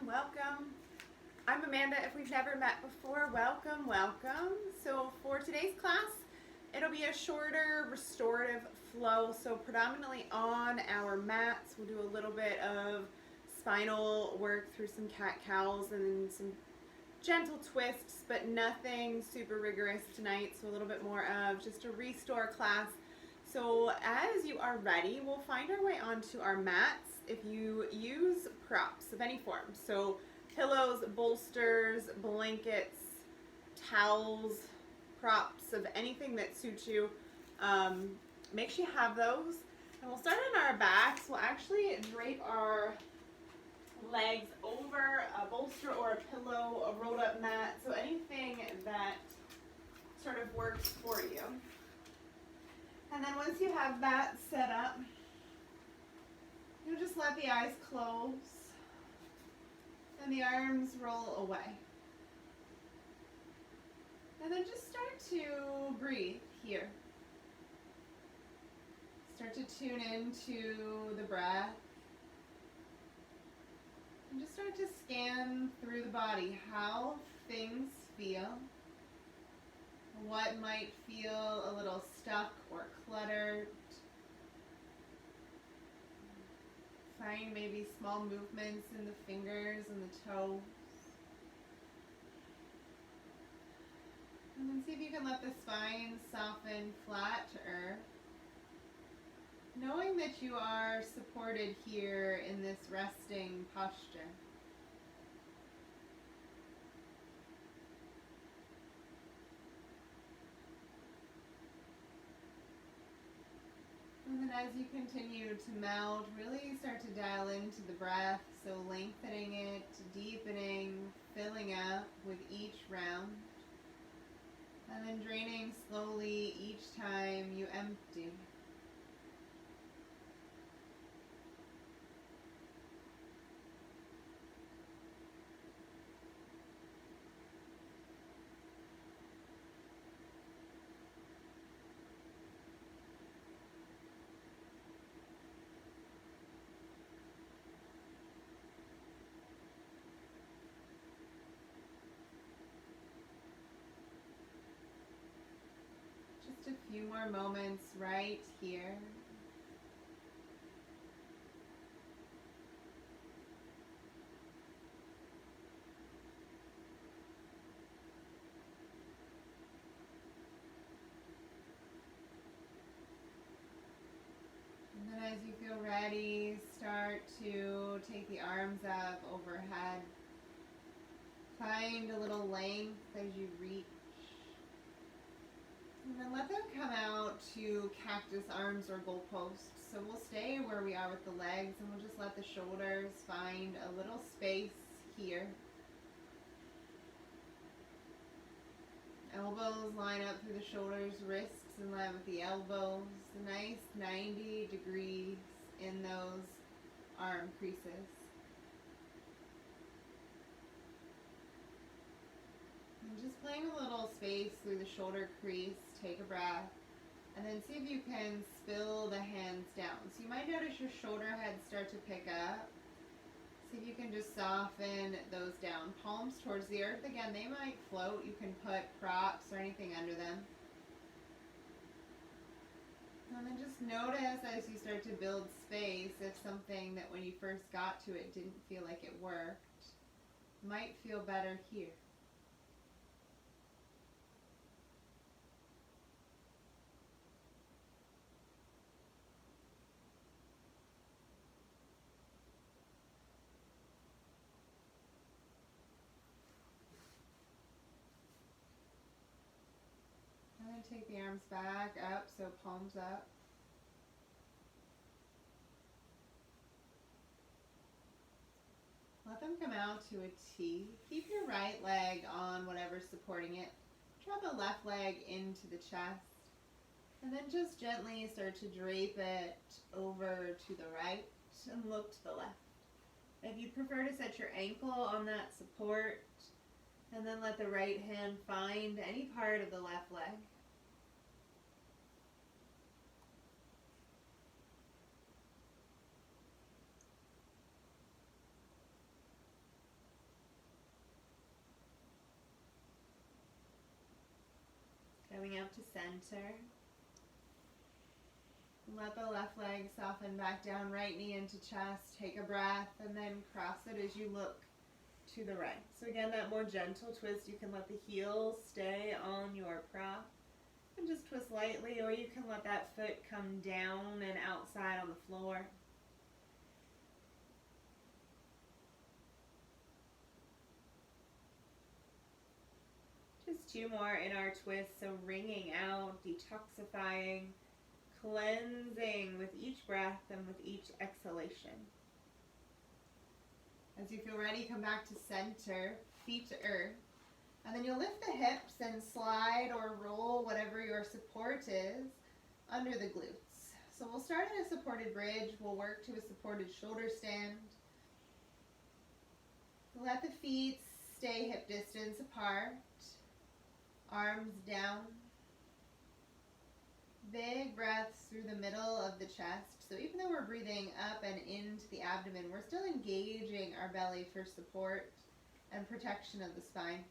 welcome. I'm Amanda. If we've never met before, welcome. So for today's class, it'll be a shorter restorative flow. So predominantly on our mats, we'll do a little bit of spinal work through some cat-cows and some gentle twists, but nothing super rigorous tonight. So a little bit more of just a restore class. So as you are ready, we'll find our way onto our mats. If you use props of any form, so pillows, bolsters, blankets, towels, props of anything that suits you, make sure you have those. And we'll start on our backs. We'll actually drape our legs over a bolster or a pillow, a rolled up mat, so anything that sort of works for you. And then once you have that set up, you'll just let the eyes close and the arms roll away. And then just start to breathe here. Start to tune into the breath. And just start to scan through the body how things feel. What might feel a little stuck or cluttered. Find maybe small movements in the fingers and the toes. And then see if you can let the spine soften flat to earth. Knowing that you are supported here in this resting posture. And then as you continue to melt, really start to dial into the breath, so lengthening it, deepening, filling up with each round. And then draining slowly each time you empty. Just a few more moments right here. And then as you feel ready, start to take the arms up overhead. Find a little length as you reach. And then let them come out to cactus arms or goalposts. So we'll stay where we are with the legs and we'll just let the shoulders find a little space here. Elbows line up through the shoulders, wrists in line with the elbows. A nice 90 degrees in those arm creases. And just playing a little space through the shoulder crease. Take a breath, and then see if you can spill the hands down. So you might notice your shoulder heads start to pick up. See if you can just soften those down. Palms towards the earth. Again, they might float. You can put props or anything under them. And then just notice as you start to build space, if something that when you first got to it didn't feel like it worked, might feel better here. Take the arms back up, so palms up. Let them come out to a T. Keep your right leg on whatever's supporting it. Draw the left leg into the chest. And then just gently start to drape it over to the right and look to the left. If you prefer to set your ankle on that support, and then let the right hand find any part of the left leg. Coming up to center. Let the left leg soften back down, right knee into chest. Take a breath and then cross it as you look to the right. So again, that more gentle twist, you can let the heel stay on your prop and just twist lightly, or you can let that foot come down and outside on the floor. Just two more in our twist, so wringing out, detoxifying, cleansing with each breath and with each exhalation. As you feel ready, come back to center, feet to earth. And then you'll lift the hips and slide or roll whatever your support is under the glutes. So we'll start in a supported bridge. We'll work to a supported shoulder stand. Let the feet stay hip distance apart. Arms down. Big breaths through the middle of the chest. So even though we're breathing up and into the abdomen, we're still engaging our belly for support and protection of the spine.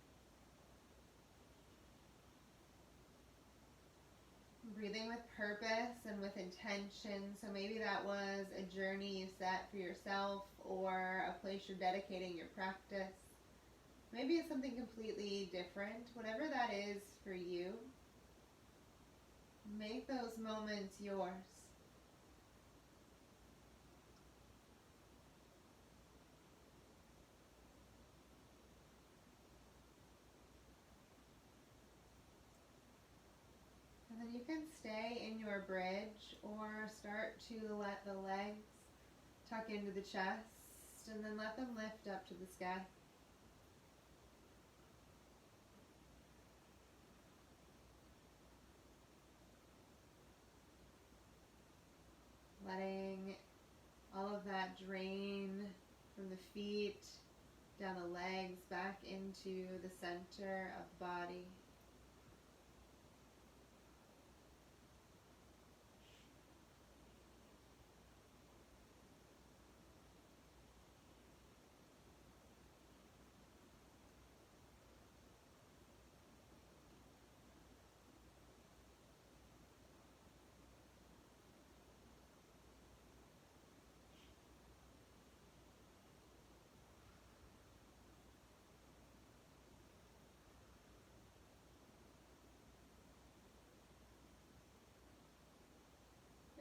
Breathing with purpose and with intention. So maybe that was a journey you set for yourself or a place you're dedicating your practice. Maybe it's something completely different. Whatever that is for you, make those moments yours. And then you can stay in your bridge or start to let the legs tuck into the chest and then let them lift up to the sky. Letting all of that drain from the feet, down the legs, back into the center of the body.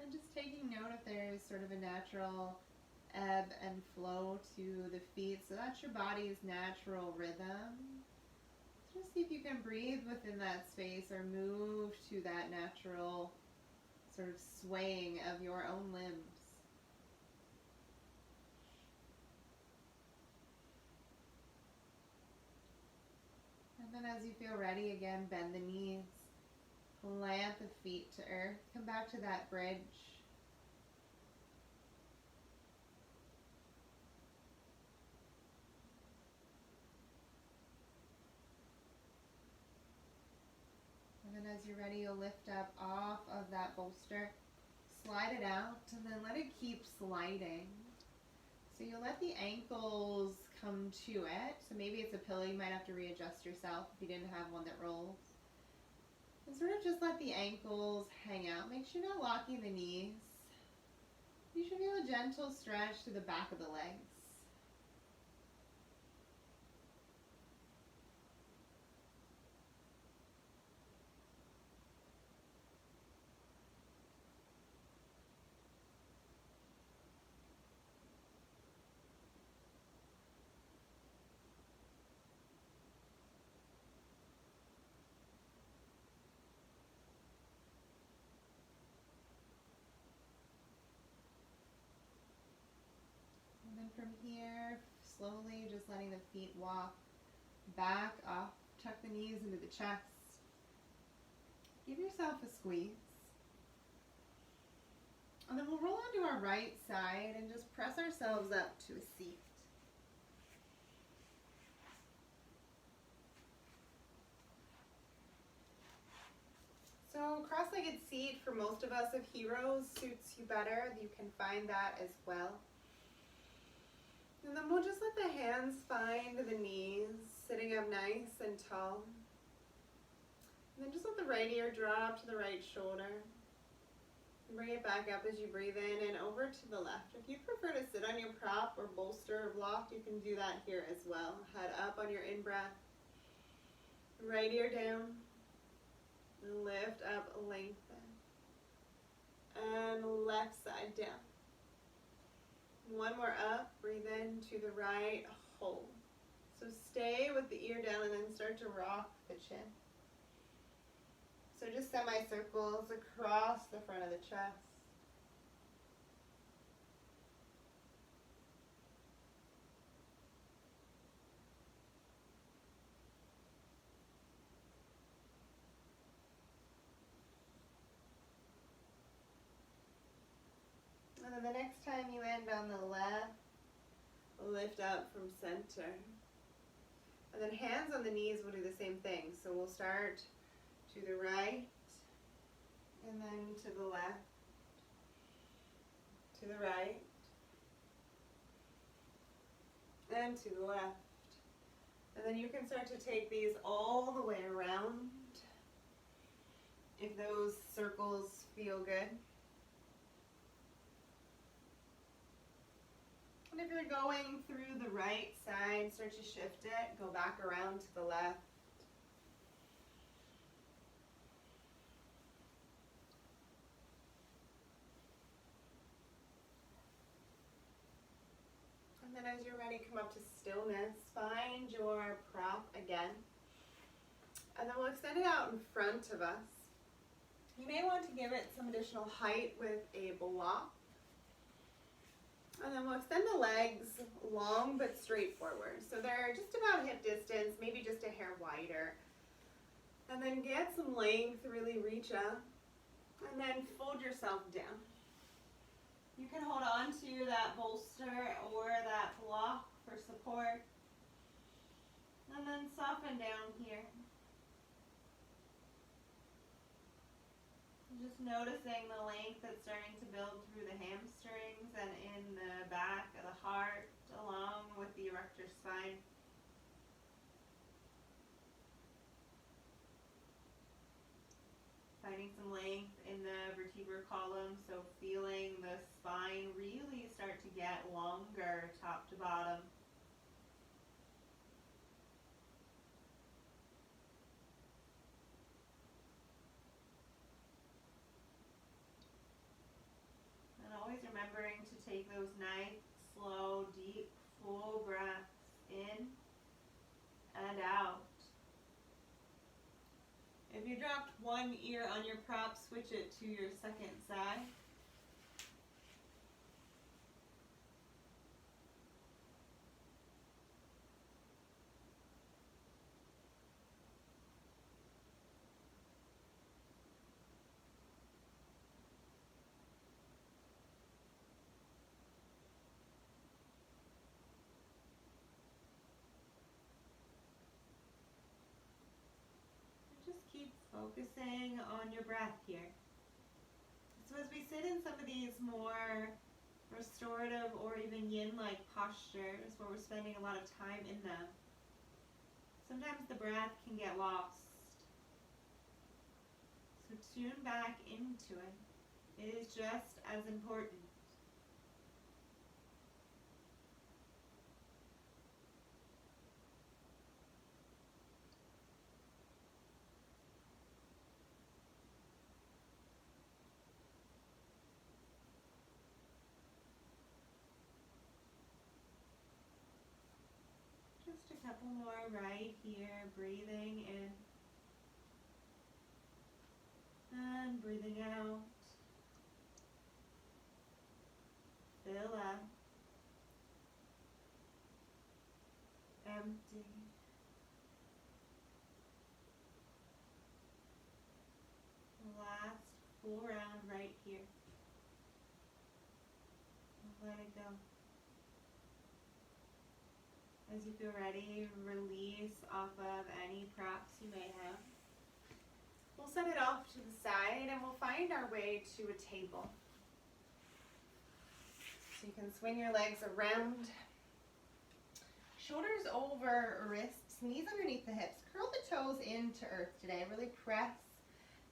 And just taking note if there's sort of a natural ebb and flow to the feet. So that's your body's natural rhythm. Just see if you can breathe within that space or move to that natural sort of swaying of your own limbs. And then as you feel ready, again, bend the knees. Plant the feet to earth. Come back to that bridge. And then as you're ready, you'll lift up off of that bolster. Slide it out and then let it keep sliding. So you'll let the ankles come to it. So maybe it's a pillow. You might have to readjust yourself if you didn't have one that rolls. And sort of just let the ankles hang out. Make sure you're not locking the knees. You should feel a gentle stretch to the back of the legs. From here, slowly just letting the feet walk back up, tuck the knees into the chest. Give yourself a squeeze. And then we'll roll onto our right side and just press ourselves up to a seat. So cross-legged seat for most of us of heroes suits you better. You can find that as well. And then we'll just let the hands find the knees, sitting up nice and tall. And then just let the right ear drop to the right shoulder. Bring it back up as you breathe in and over to the left. If you prefer to sit on your prop or bolster or block, you can do that here as well. Head up on your in-breath. Right ear down. Lift up, lengthen. And left side down. One more up. Breathe in to the right. Hold. So stay with the ear down and then start to rock the chin. So just semicircles across the front of the chest. And then the next time you end on the left, lift up from center. And then hands on the knees will do the same thing. So we'll start to the right, and then to the left, to the right, and to the left. And then you can start to take these all the way around if those circles feel good. And if you're going through the right side, start to shift it, go back around to the left. And then as you're ready, come up to stillness. Find your prop again. And then we'll extend it out in front of us. You may want to give it some additional height with a block. And then we'll extend the legs long but straight forward. So they're just about hip distance, maybe just a hair wider. And then get some length, really reach up. And then fold yourself down. You can hold on to that bolster or that block for support. And then soften down here. Just noticing the length that's starting to build through the hamstrings and in the back of the heart, along with the erector spine. Finding some length in the vertebral column, so feeling the spine really start to get longer top to bottom. And always remembering to take those nice, slow, deep, full breaths in and out. If you dropped one ear on your prop, switch it to your second side. Just keep focusing on your breath here. So as we sit in some of these more restorative or even yin-like postures where we're spending a lot of time in them, sometimes the breath can get lost. So tune back into it. It is just as important. Just a couple more right here, breathing in and breathing out. Fill up. Empty. Last full round right here. Let it go. As you feel ready, release off of any props you may have. We'll set it off to the side and we'll find our way to a table. So you can swing your legs around. Shoulders over, wrists Knees underneath the hips. Curl the toes into earth today. Really press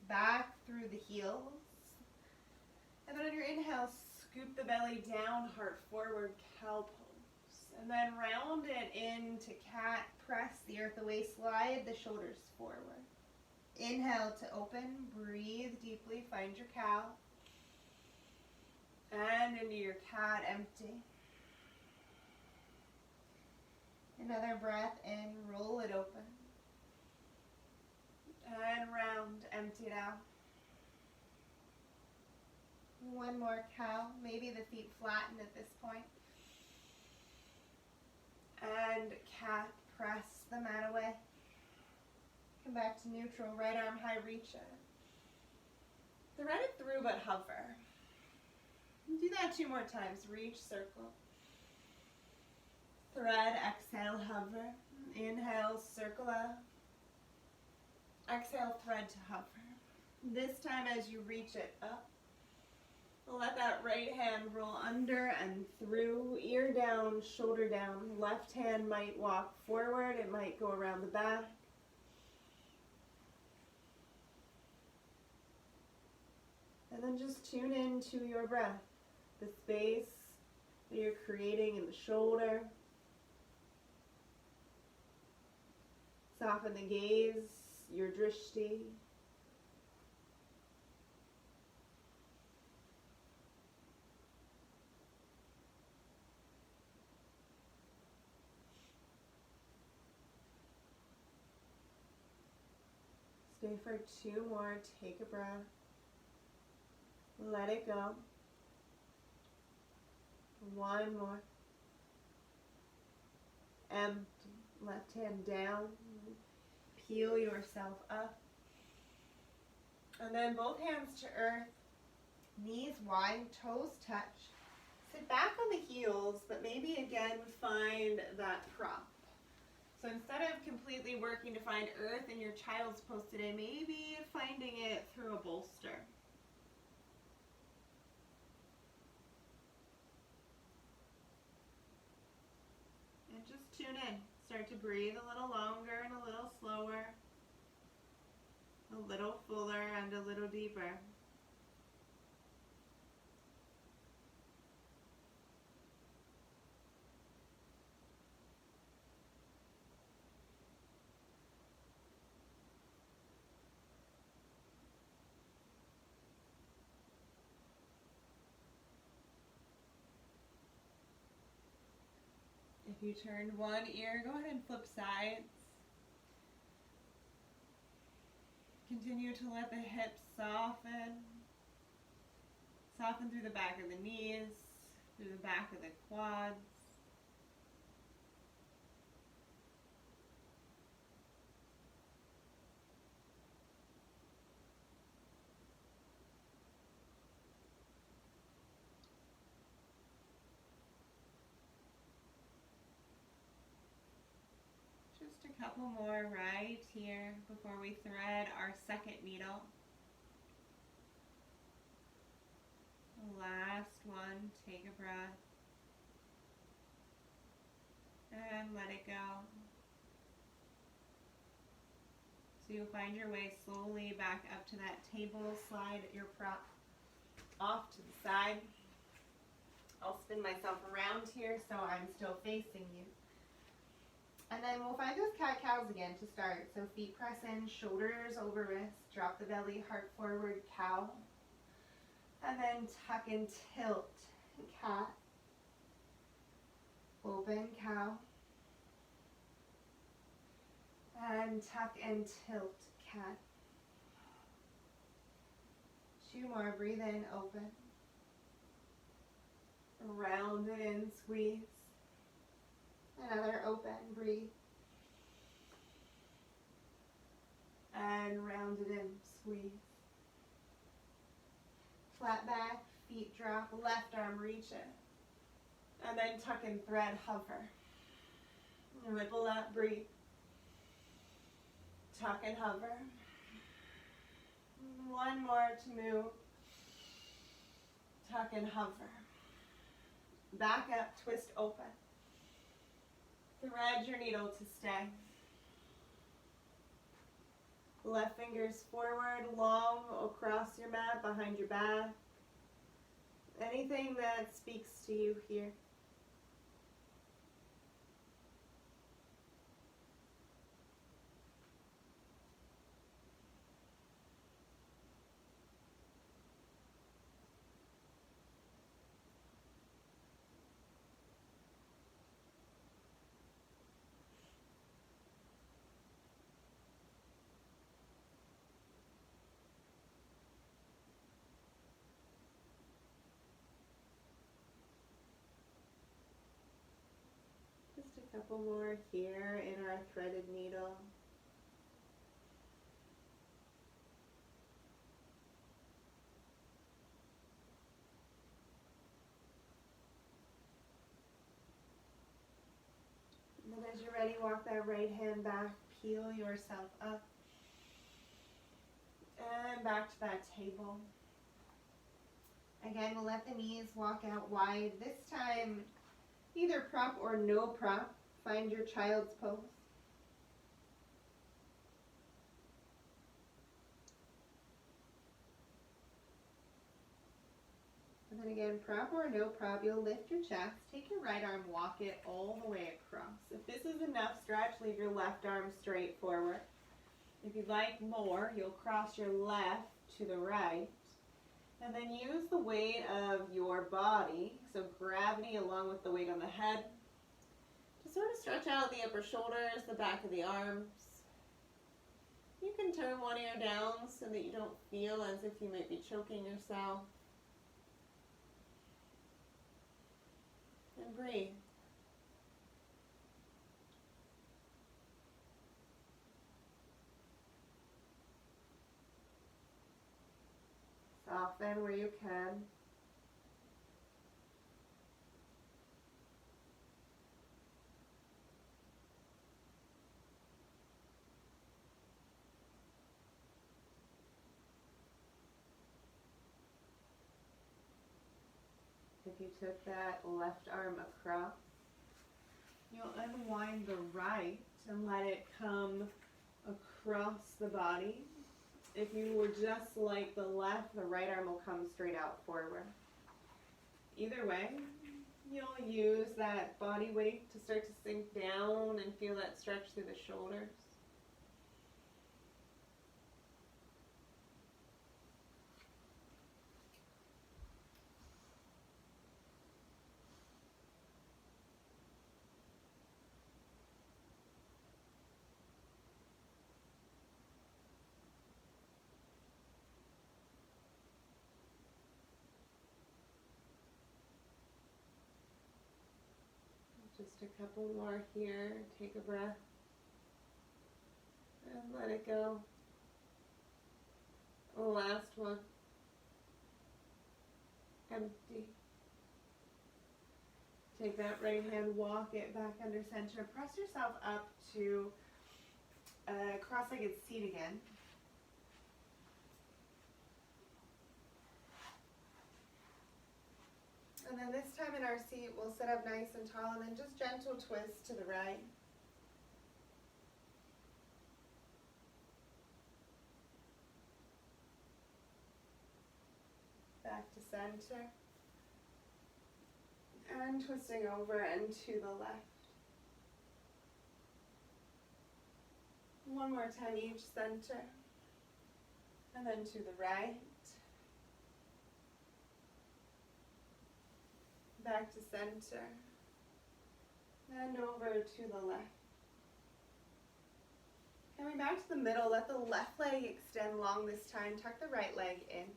back through the heels. And then on your inhale, scoop the belly down, heart forward, cow pose. And then round it into cat. Press the earth away, slide the shoulders forward. Inhale to open, breathe deeply, find your cow. And into your cat, empty. Another breath in, roll it open. And round, empty it out. One more cow, maybe the feet flatten at this point. And cat, press the mat away. Come back to neutral, right arm high, reach it. Thread it through but hover. Do that 2 more times, reach, circle. Thread, exhale, hover. Inhale, circle out. Exhale, thread to hover. This time as you reach it up, let that right hand roll under and through, ear down, shoulder down. Left hand might walk forward, it might go around the back. And then just tune into your breath, the space that you're creating in the shoulder. Soften the gaze, your drishti. Stay for 2 more, take a breath. Let it go. 1 more. Empty. Left hand down. Peel yourself up. And then both hands to earth. Knees wide, toes touch. Sit back on the heels, but maybe again find that prop. So instead of completely working to find earth in your child's pose today, maybe finding it through a bolster. And just tune in. Start to breathe a little longer and a little slower, a little fuller and a little deeper. If you turned one ear, go ahead and flip sides. Continue to let the hips soften. Soften through the back of the knees, through the back of the quads. Just a couple more right here before we thread our second needle. Last one, take a breath. And let it go. So you'll find your way slowly back up to that table, slide your prop off to the side. I'll spin myself around here so I'm still facing you. And then we'll find those cat-cows again to start. So feet press in, shoulders over wrists, drop the belly, heart forward, cow. And then tuck and tilt, cat. Open, cow. And tuck and tilt, cat. 2 more, breathe in, open. Round it in, squeeze. Another open, breathe. And round it in, squeeze. Flat back, feet drop, left arm reach it. And then tuck and thread, hover. Ripple up, breathe. Tuck and hover. 1 more to move. Tuck and hover. Back up, twist open. Thread your needle to stay. Left fingers forward, long across your mat, behind your back. Anything that speaks to you here. Just a couple more here in our threaded needle. And then as you're ready, walk that right hand back, peel yourself up. And back to that table. Again, we'll let the knees walk out wide. This time, either prop or no prop. Find your child's pose. And then again, prop or no prop, you'll lift your chest, take your right arm, walk it all the way across. If this is enough stretch, leave your left arm straight forward. If you'd like more, you'll cross your left to the right. And then use the weight of your body, so gravity along with the weight on the head, to sort of stretch out the upper shoulders, the back of the arms. You can turn one ear down so that you don't feel as if you might be choking yourself. And breathe. Soften where you can. If you took that left arm across, you'll unwind the right and let it come across the body. If you were just like the left, the right arm will come straight out forward. Either way, you'll use that body weight to start to sink down and feel that stretch through the shoulders. Just a couple more here. Take a breath and let it go. Last one. Empty. Take that right hand, walk it back under center. Press yourself up to a cross-legged seat again. And then this time in our seat, we'll sit up nice and tall and then just gentle twist to the right. Back to center. And twisting over and to the left. One more time each, center. And then to the right. Back to center. And over to the left. Coming back to the middle, let the left leg extend long this time. Tuck the right leg in.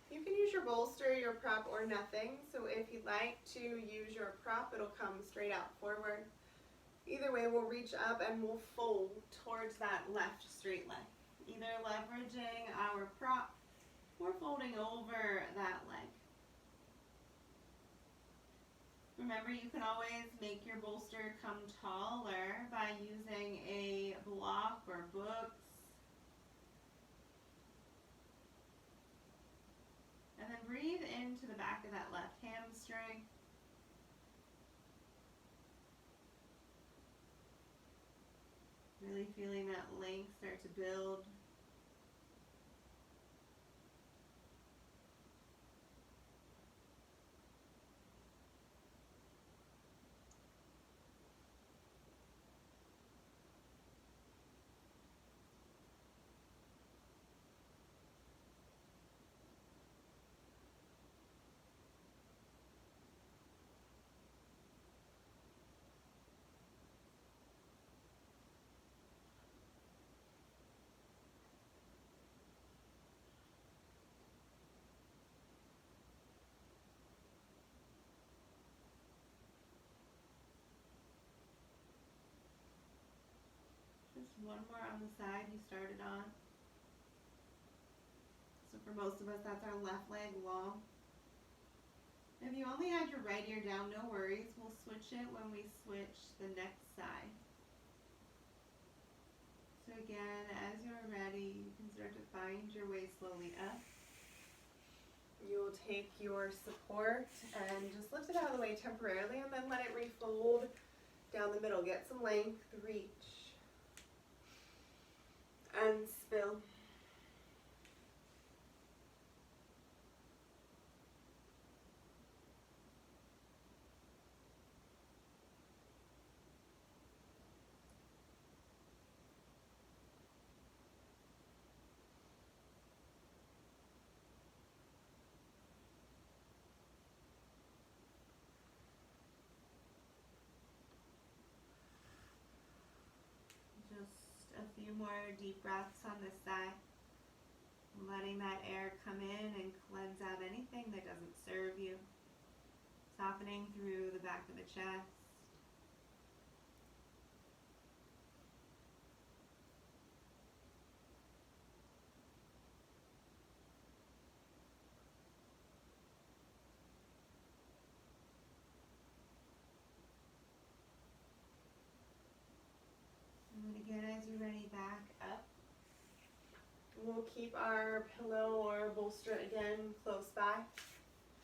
You can use your bolster, your prop, or nothing. So if you'd like to use your prop, it'll come straight out forward. Either way, we'll reach up and we'll fold towards that left straight leg. Either leveraging our prop or folding over that leg. Remember, you can always make your bolster come taller by using a block or books. And then breathe into the back of that left hamstring. Really feeling that length start to build One more on the side you started on. So for most of us, that's our left leg long. If you only had your right ear down, no worries. We'll switch it when we switch the next side. So again, as you're ready, you can start to find your way slowly up. You'll take your support and just lift it out of the way temporarily and then let it refold down the middle. Get some length, reach, and spill. Just a few more deep breaths on this side. Letting that air come in and cleanse out anything that doesn't serve you. Softening through the back of the chest. And then again, as you're ready, back up. We'll keep our pillow or bolster again close by.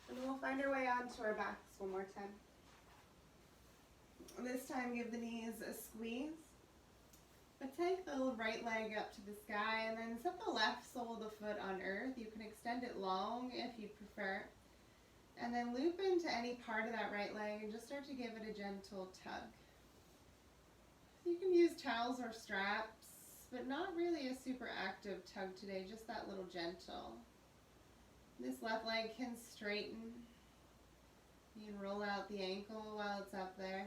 And we'll find our way onto our backs one more time. This time, give the knees a squeeze. But take the right leg up to the sky and then set the left sole of the foot on earth. You can extend it long if you prefer. And then loop into any part of that right leg and just start to give it a gentle tug. You can use towels or straps, but not really a super active tug today, just that little gentle. This left leg can straighten. You can roll out the ankle while it's up there.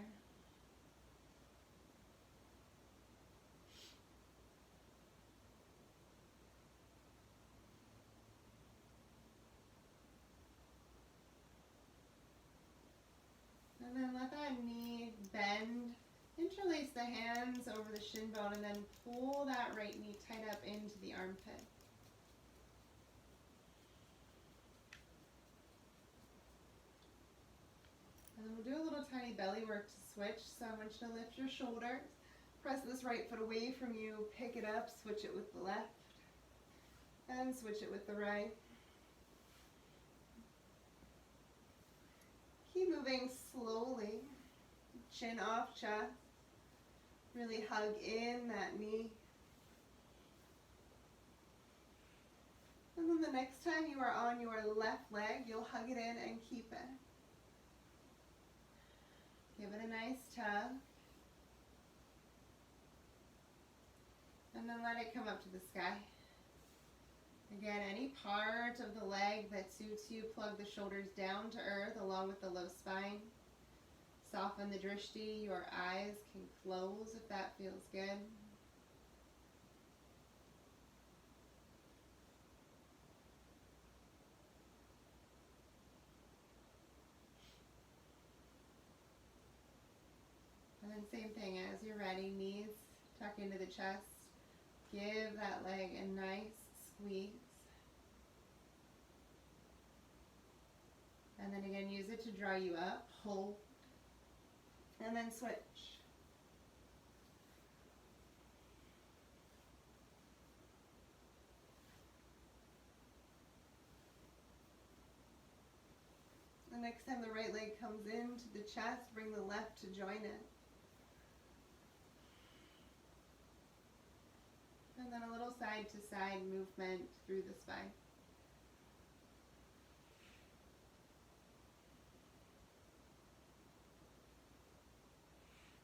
And then let that knee bend. Interlace the hands over the shin bone and then pull that right knee tight up into the armpit. And then we'll do a little tiny belly work to switch. So I want you to lift your shoulders. Press this right foot away from you. Pick it up. Switch it with the left. And switch it with the right. Keep moving slowly. Chin off chest. Really hug in that knee. And then the next time you are on your left leg, you'll hug it in and keep it. Give it a nice tug. And then let it come up to the sky. Again, any part of the leg that suits you, plug the shoulders down to earth along with the low spine. Soften the drishti. Your eyes can close if that feels good. And then same thing, as you're ready, knees tuck into the chest. Give that leg a nice squeeze. And then again, use it to draw you up. Hold. And then switch. The next time the right leg comes into the chest, bring the left to join it. And then a little side to side movement through the spine.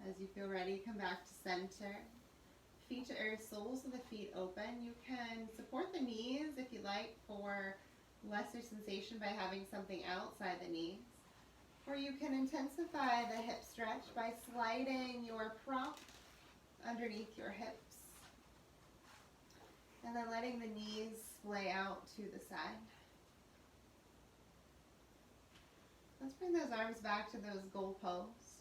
As you feel ready, come back to center. Feet to earth, soles of the feet open. You can support the knees if you like for lesser sensation by having something outside the knees. Or you can intensify the hip stretch by sliding your prop underneath your hips. And then letting the knees splay out to the side. Let's bring those arms back to those goalposts.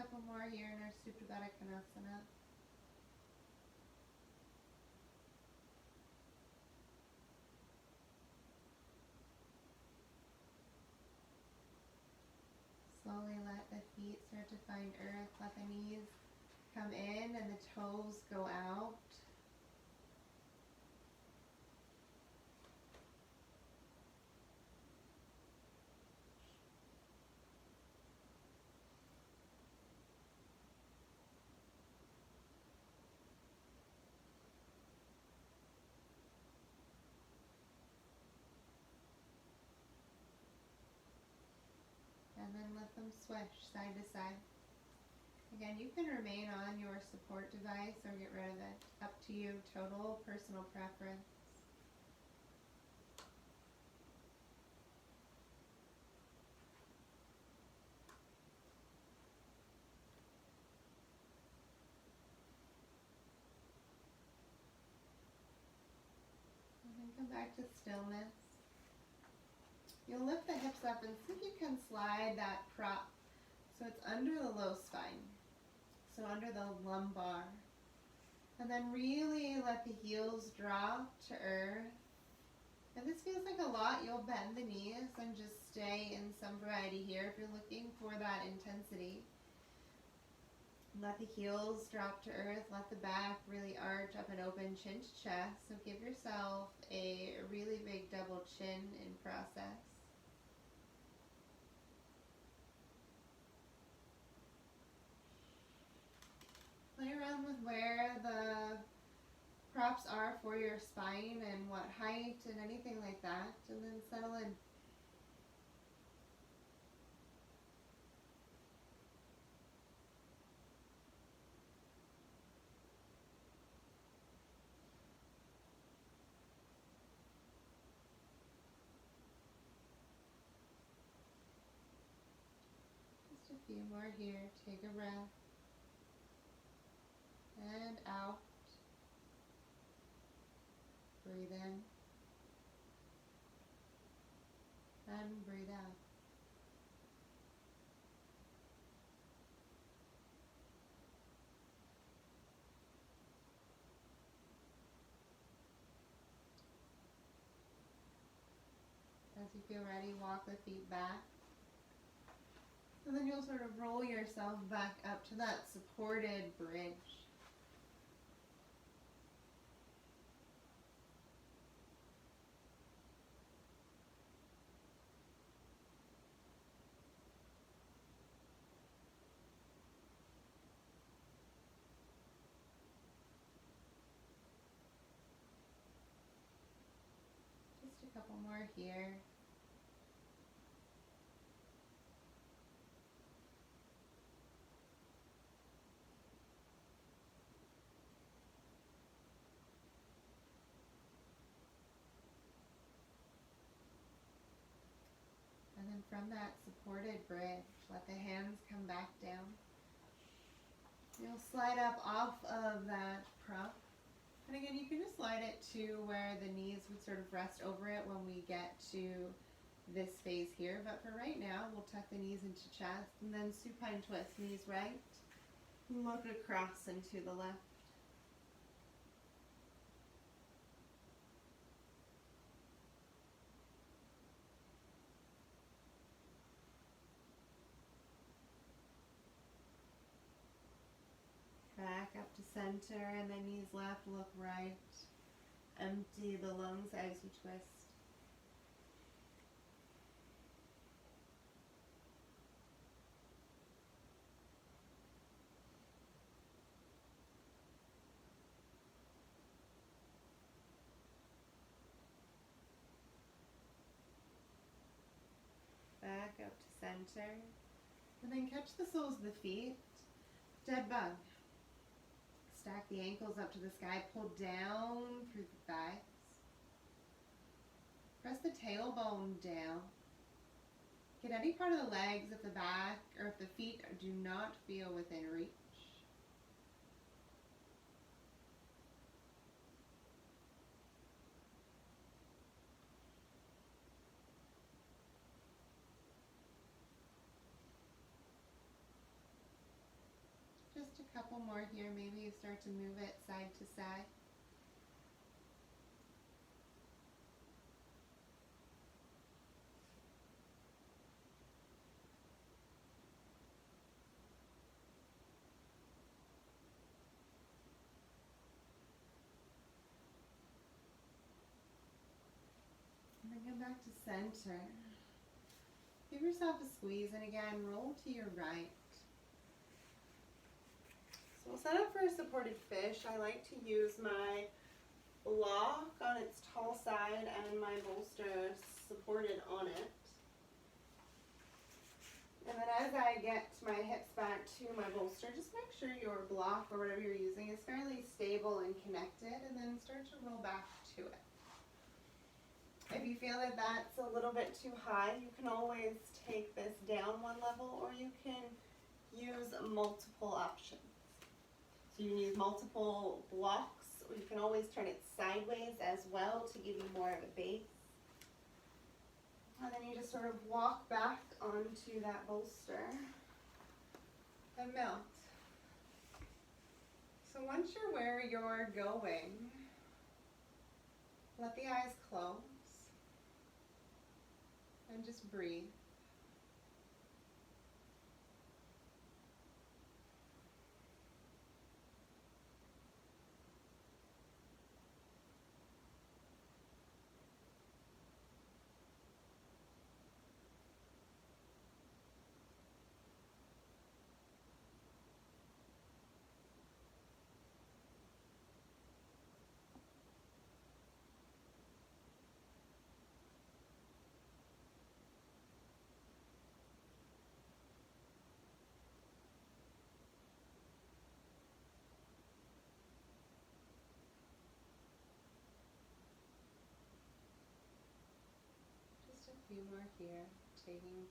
couple more here in our Supta Baddha Konasana. Slowly let the feet start to find earth. Let the knees come in and the toes go out. And then let them swish side to side. Again, you can remain on your support device or get rid of it. Up to you, total personal preference. And then come back to stillness. You'll lift the hips up and see if you can slide that prop so it's under the low spine, so under the lumbar. And then really let the heels drop to earth. If this feels like a lot, you'll bend the knees and just stay in some variety here if you're looking for that intensity. Let the heels drop to earth, let the back really arch up and open, chin to chest. So give yourself a really big double chin in process. Play around with where the props are for your spine and what height and anything like that, and then settle in. Just a few more here. Take a breath. And out. Breathe in. And breathe out. As you feel ready, walk the feet back. And then you'll sort of roll yourself back up to that supported bridge. Just a couple more here. And then from that supported bridge, let the hands come back down. You'll slide up off of that prop. And again, you can just slide it to where the knees would sort of rest over it when we get to this phase here. But for right now, we'll tuck the knees into chest and then supine twist. Knees right, look across and to the left. Back up to center and then knees left, look right. Empty the lungs as you twist. Back up to center. And then catch the soles of the feet. Dead bug. Stack the ankles up to the sky. Pull down through the thighs. Press the tailbone down. Get any part of the legs, if the back or if the feet do not feel within reach. Just a couple more here. Maybe you start to move it side to side. And then come back to center. Give yourself a squeeze, and again, roll to your right. So we'll set up for a supported fish. I like to use my block on its tall side and my bolster supported on it. And then as I get my hips back to my bolster, just make sure your block or whatever you're using is fairly stable and connected, and then start to roll back to it. If you feel that that's a little bit too high, you can always take this down one level, or you can use multiple options. So you can use multiple blocks, or you can always turn it sideways as well to give you more of a base. And then you just sort of walk back onto that bolster and melt. So once you're where you're going, let the eyes close and just breathe. A few more here, taking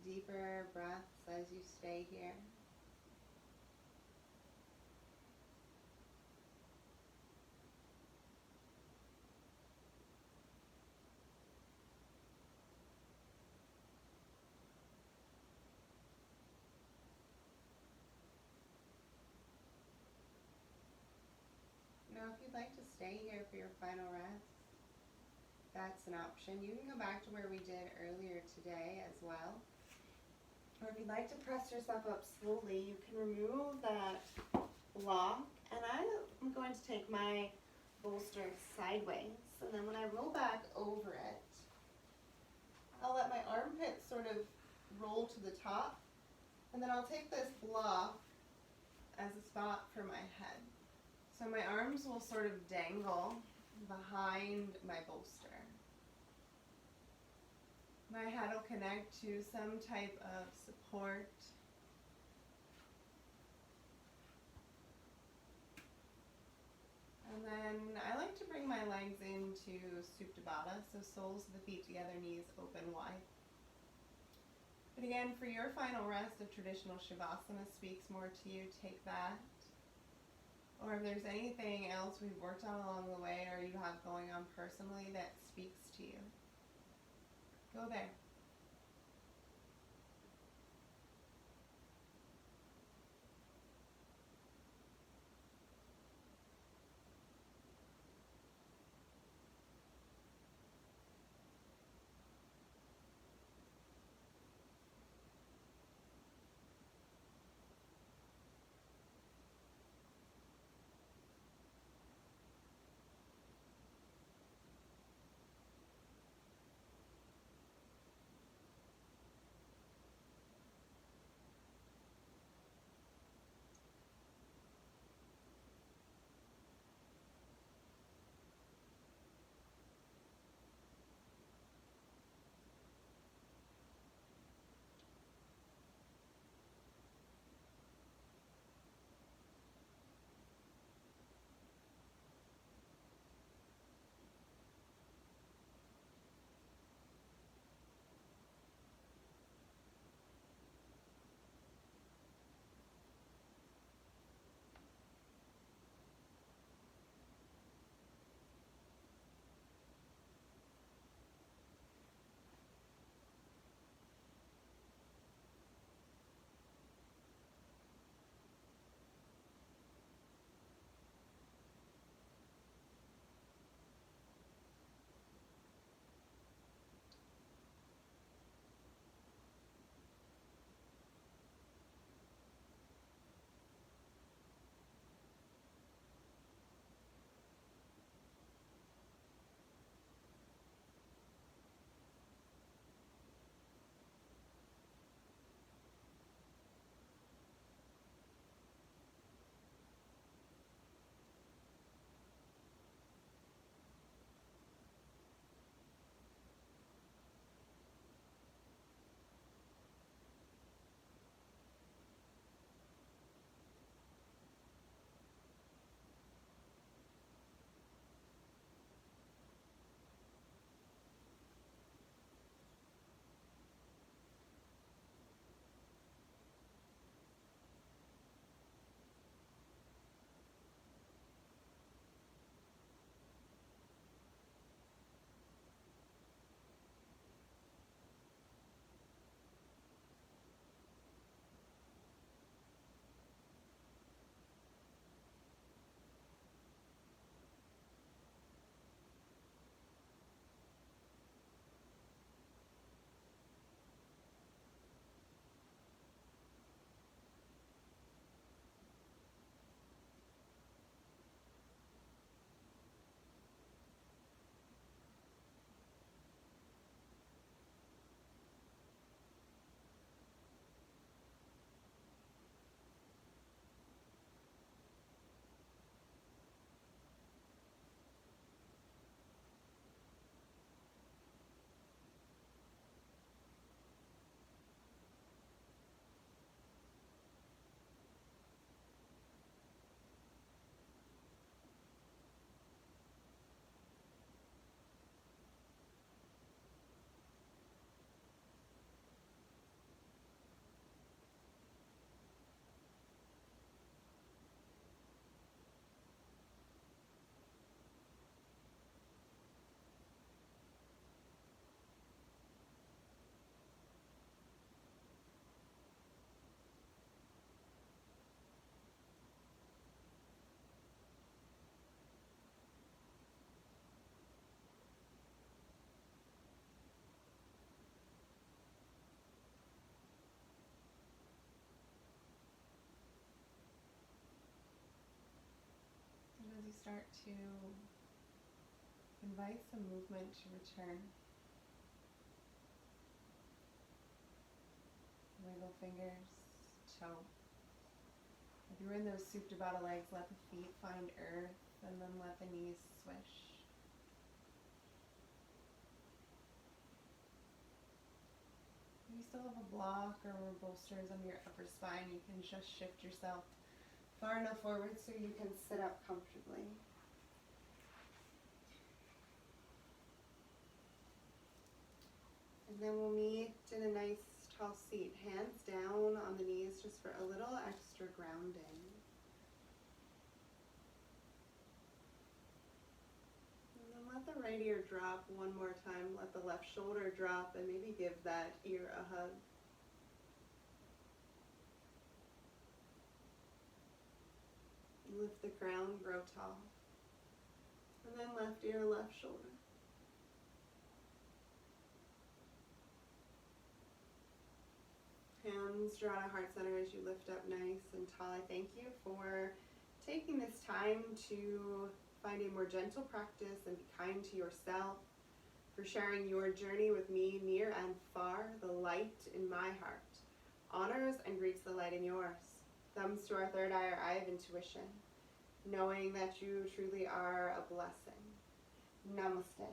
deeper breaths as you stay here. Now, if you'd like to stay here for your final rest, that's an option. You can go back to where we did earlier today as well. Or if you'd like to press yourself up slowly, you can remove that block. And I'm going to take my bolster sideways. And then when I roll back over it, I'll let my armpits sort of roll to the top. And then I'll take this block as a spot for my head. So my arms will sort of dangle behind my bolster. My head will connect to some type of support. And then I like to bring my legs into Supta Baddha, so soles of the feet together, knees open wide. But again, for your final rest, if traditional Shavasana speaks more to you, take that. Or if there's anything else we've worked on along the way or you have going on personally that speaks to you, go there. start to invite some movement to return. Wiggle fingers, toe. If you're in those Supta Baddha legs, let the feet find earth and then let the knees swish. If you still have a block or bolsters on your upper spine, you can just shift yourself far enough forward so you can sit up comfortably. And then we'll meet in a nice tall seat, hands down on the knees just for a little extra grounding. And then let the right ear drop one more time. Let the left shoulder drop and maybe give that ear a hug. Lift the crown, grow tall. And then left ear, left shoulder. Hands draw to heart center as you lift up nice and tall. I thank you for taking this time to find a more gentle practice and be kind to yourself, for sharing your journey with me near and far. The light in my heart honors and greets the light in yours. Thumbs to our third eye, our eye of intuition, knowing that you truly are a blessing. Namaste.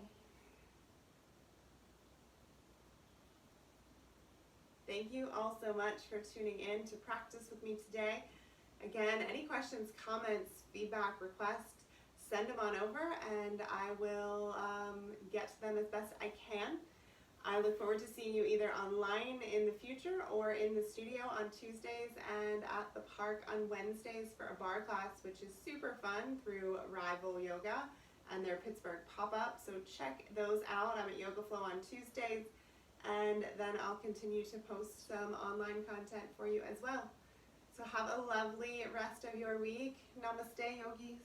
Thank you all so much for tuning in to practice with me today. Again, any questions, comments, feedback, requests, send them on over and I will get to them as best I can. I look forward to seeing you either online in the future or in the studio on Tuesdays and at the park on Wednesdays for a bar class, which is super fun through Rival Yoga and their Pittsburgh pop-up. So check those out. I'm at Yoga Flow on Tuesdays, and then I'll continue to post some online content for you as well. So have a lovely rest of your week. Namaste, yogis.